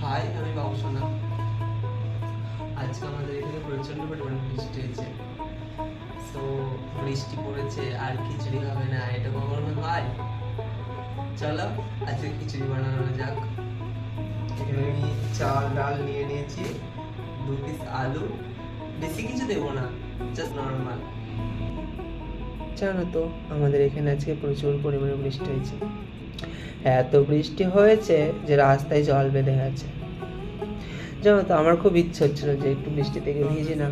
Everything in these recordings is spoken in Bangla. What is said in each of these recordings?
হাই, আমি বাবুসোনা। আজকে আমাদের এখানে প্রচন্ড পরিমাণে বৃষ্টি হয়েছে। তো বৃষ্টি পড়েছে আর খিচুড়ি হবে না, এটা কখনো হয়? চলো আজকে খিচুড়ি বানানো যাক। এখানে আমি চাল ডাল নিয়ে নিয়েছি, 2 পিস আলু, বেশি কিছু দেবো না, জাস্ট নর্মাল। জানো তো আমাদের এখানে আজকে প্রচুর পরিমাণে বৃষ্টি হয়েছে। এত বৃষ্টি হয়েছে যে রাস্তায় জল বেঁধে গেছে। জানো তো আমার খুব ইচ্ছে হচ্ছিল যে একটু বৃষ্টি থেকে ভিজি না,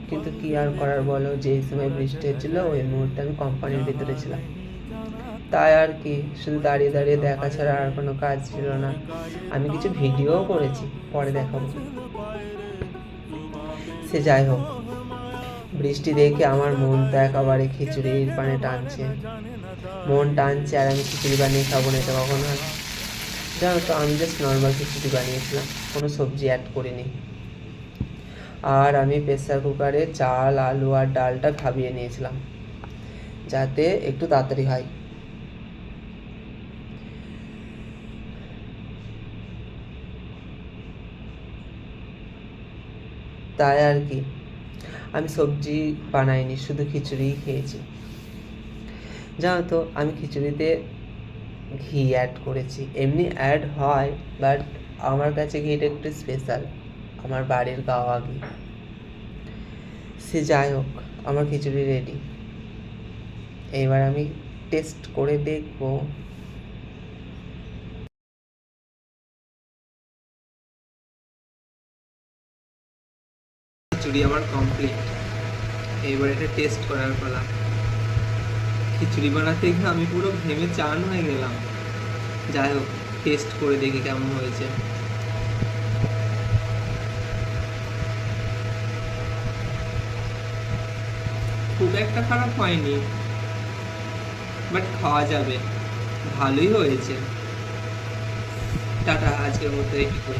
কিন্তু কি আর করার বলো, যেই সময় বৃষ্টি হচ্ছিল ওই মুহূর্তে আমি কোম্পানির ভিতরে ছিলাম। তাই আর কি, শুধু দাঁড়িয়ে দাঁড়িয়ে দেখা ছাড়া আর কোনো কাজ ছিল না। আমি কিছু ভিডিওও করেছি, পরে দেখাবো। সে যাই হোক, বৃষ্টি দেখে আমার মন তো একেবারে খিচুড়ির পানে টানছে, মন টানছে, আর আমি খিচুড়ি বানিয়ে খাবো না, এটা কখনো হয়? জানো তো আমি জাস্ট নর্মাল খিচুড়ি বানিয়েছিলাম, কোনো সবজি অ্যাড করিনি। আর আমি প্রেসার কুকারে চাল আলু আর ডালটা ভাবিয়ে নিয়েছিলাম যাতে একটু তাড়াতাড়ি হয়। তাই আর কি, আমি সবজি বানাইনি, শুধু খিচুড়িই খেয়েছি। জানো তো আমি খিচুড়িতে ঘি অ্যাড করেছি, এমনি অ্যাড হয় বাট আমার কাছে ঘিটা একটু স্পেশাল, আমার বাড়ির গাওয়া ঘি। সে যাই হোক, আমার খিচুড়ি রেডি। এবার আমি টেস্ট করে দেখবো। খিচুড়ি আমার কমপ্লিট, এবার এটা টেস্ট করার পালা। খিচুড়ি বানাতে গিয়ে আমি পুরো ঘেমে চান হয়ে গেলাম। যাই হোক, টেস্ট করে দেখি কেমন হয়েছে। খুব একটা খারাপ হয়নি, বাট খাওয়া যাবে, ভালোই হয়েছে। টাটা, আজকের মতো এইটুকুই।